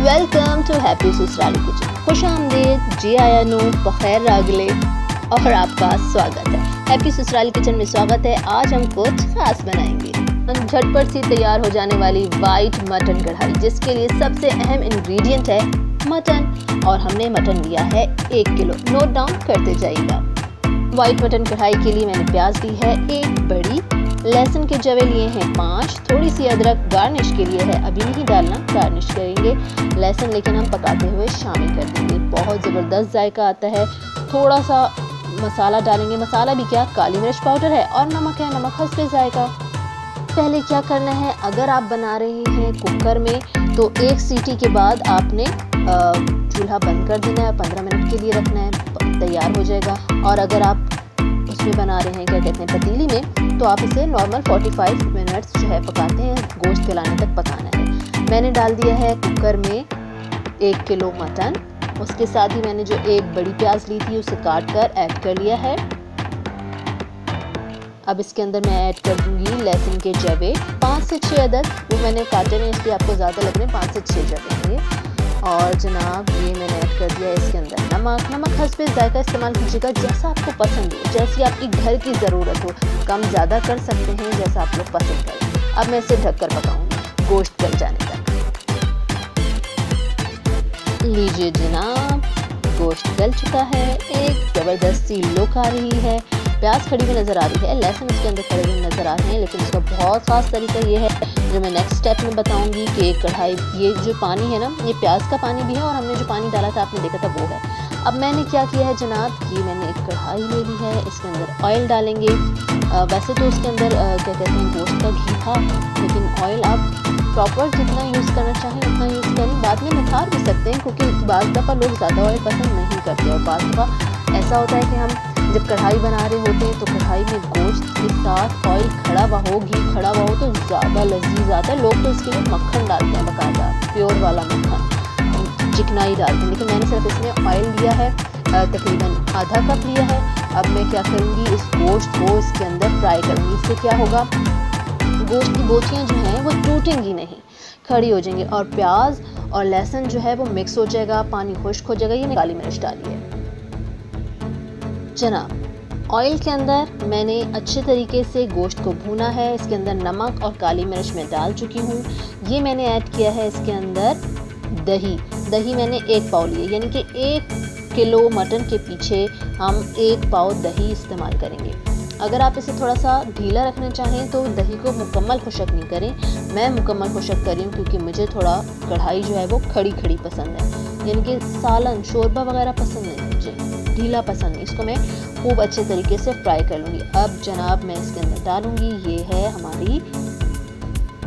Welcome to happy ससुराली kitchen. खुश आमदीद, जी आया नू, बखैर रागले और आपका स्वागत है हैप्पी ससुराली किचन में। स्वागत है। आज हम कुछ खास बनाएंगे। हम झटपट सी तैयार हो जाने वाली वाइट मटन कढ़ाई, जिसके लिए सबसे अहम इंग्रेडिएंट है मटन, और हमने मटन लिया है 1 किलो। नोट डाउन करते जाइएगा। वाइट मटन कढ़ाई के लिए मैंने प्याज ली है 1 बड़ी, लहसुन के जवे लिए हैं 5, थोड़ी सी अदरक गार्निश के लिए है, अभी नहीं डालना, गार्निश करेंगे। लहसुन लेकिन हम पकाते हुए शामिल कर देंगे, बहुत ज़बरदस्त जायका आता है। थोड़ा सा मसाला डालेंगे, मसाला भी क्या, काली मिर्च पाउडर है और नमक है, नमक हस्बे जायका। पहले क्या करना है, अगर आप बना रहे हैं कुकर में तो 1 सीटी के बाद आपने चूल्हा बंद कर देना है, 15 मिनट के लिए रखना है, तैयार हो जाएगा। और अगर आप उसमें बना रहे हैं, क्या कहते हैं, पतीली में, तो आप इसे नॉर्मल 45 मिनट्स जो है पकाते हैं, गोश्त गलाने तक पकाना है। मैंने डाल दिया है कुकर में 1 किलो मटन, उसके साथ ही मैंने जो 1 बड़ी प्याज ली थी उसे काट कर ऐड कर लिया है। अब इसके अंदर मैं ऐड कर दूंगी लहसुन के जवे 5 से 6 अदद, वो मैंने काटे में, इसलिए आपको ज़्यादा लग रहे हैं, 5 से 6 जवे हैं ये। और जनाब ये मैंने ऐड कर दिया इसके अंदर नमक हस्बे जायका इस्तेमाल कीजिएगा, जैसा आपको पसंद हो, जैसी आपकी घर की ज़रूरत हो, कम ज़्यादा कर सकते हैं जैसा आप लोग पसंद करें। अब मैं इसे ढककर पकाऊंगी गोश्त गल जाने तक। लीजिए जनाब, गोश्त गल चुका है, एक ज़बरदस्त सी लुक आ रही है, प्याज खड़ी हुई नज़र आ रही है, लहसुन इसके अंदर खड़े हुए नज़र आ रहे हैं। लेकिन इसका बहुत ख़ास तरीका ये है जो मैं नेक्स्ट स्टेप में बताऊंगी कि कढ़ाई, ये जो पानी है ना, ये प्याज का पानी भी है और हमने जो पानी डाला था आपने देखा था वो है। अब मैंने क्या किया है जनाब, ये मैंने एक कढ़ाई ले ली है, इसके अंदर ऑयल डालेंगे। वैसे तो उसके अंदर क्या कहते हैं, गोश्त का घी था, लेकिन ऑयल आप प्रॉपर जितना यूज़ करना चाहें उतना यूज़ करें। बाद में निखार भी सकते हैं, क्योंकि बाज़ दफ़ा लोग ज़्यादा ऑयल पसंद नहीं करते, और बाज़ दफ़ा ऐसा होता है कि हम जब कढ़ाई बना रहे होते हैं तो कढ़ाई में गोश्त के साथ ऑयल खड़ा हुआ हो, घी खड़ा हुआ हो, तो ज़्यादा लजीज आता है। लोग तो इसके लिए मक्खन डालते हैं, बकायदा प्योर वाला मक्खन, चिकनाई डालते हैं, लेकिन मैंने सिर्फ इसमें ऑयल लिया है, तकरीबन आधा कप लिया है। अब मैं क्या करूँगी, इस गोश्त को इसके अंदर फ्राई करूँगी। इससे क्या होगा, गोश्त की बोटियाँ जो हैं वो टूटेंगी नहीं, खड़ी हो जाएंगी, और प्याज और लहसुन जो है वो मिक्स हो जाएगा, पानी खुश्क हो जाएगा। ये काली मिर्च डाली है जनाब। ऑयल के अंदर मैंने अच्छे तरीके से गोश्त को भूना है, इसके अंदर नमक और काली मिर्च मैं डाल चुकी हूँ। ये मैंने ऐड किया है इसके अंदर दही मैंने 1 पाव लिए, यानी कि 1 किलो मटन के पीछे हम 1 पाव दही इस्तेमाल करेंगे। अगर आप इसे थोड़ा सा ढीला रखना चाहें तो दही को मुकम्मल खुशक नहीं करें, मैं मुकम्मल खुशक कर रही हूँ, क्योंकि मुझे थोड़ा कढ़ाई जो है वो खड़ी पसंद है, यानी कि सालन शोरबा वगैरह पसंद नहीं, मुझे ढीला पसंद नहीं। इसको मैं खूब अच्छे तरीके से फ्राई कर लूँगी। अब जनाब मैं इसके अंदर डालूँगी, ये है हमारी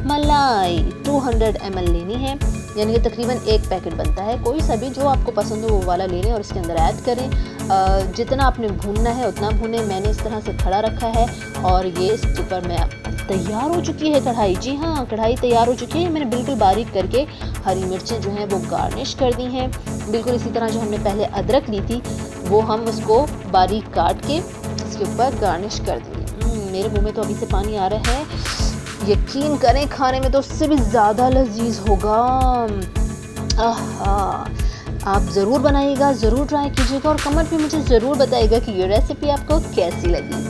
मलाई 200 ml लेनी है, यानी कि तकरीबन 1 पैकेट बनता है। कोई सा भी जो आपको पसंद हो वो वाला ले लें और इसके अंदर ऐड करें। जितना आपने भूनना है उतना भूनें। मैंने इस तरह से खड़ा रखा है और ये इसके ऊपर मैं तैयार हो चुकी है कढ़ाई। जी हाँ, कढ़ाई तैयार हो चुकी है। मैंने बिल्कुल बारीक करके हरी मिर्चें जो हैं वो गार्निश कर दी हैं, बिल्कुल इसी तरह जो हमने पहले अदरक ली थी वो हम उसको बारीक काट के इसके ऊपर गार्निश कर देंगे। मेरे मुंह में तो अभी से पानी आ रहा है, यकीन करें खाने में तो उससे भी ज़्यादा लजीज होगा। आप ज़रूर बनाइएगा, ज़रूर ट्राई कीजिएगा और कमेंट में मुझे ज़रूर बताइएगा कि ये रेसिपी आपको कैसी लगी।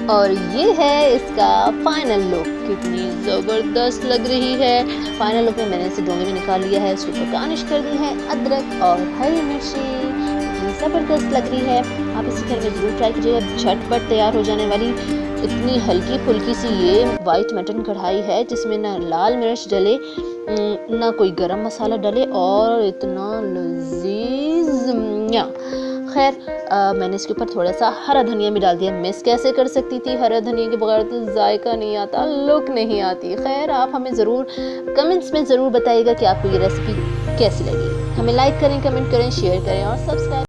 और ये है इसका फाइनल लुक, कितनी ज़बरदस्त लग रही है। फाइनल लुक में मैंने इसे डोंगे में निकाल लिया है, इसके ऊपर गार्निश कर दी है अदरक और हरी मिर्ची, कितनी ज़बरदस्त लग रही है। आप इसे घर में ज़रूर ट्राई कीजिएगा। झटपट तैयार हो जाने वाली इतनी हल्की फुल्की सी ये वाइट मटन कढ़ाई है, जिसमें ना लाल मिर्च डले, ना कोई गरम मसाला डले, और इतना लजीज। खैर मैंने इसके ऊपर थोड़ा सा हरा धनिया भी डाल दिया। मिस कैसे कर सकती थी, हरा धनिया के बगैर तो जायका नहीं आता, लुक नहीं आती। खैर आप हमें ज़रूर कमेंट्स में ज़रूर बताइएगा कि आपको ये रेसिपी कैसी लगी। हमें लाइक करें, कमेंट करें, शेयर करें और सब्सक्राइब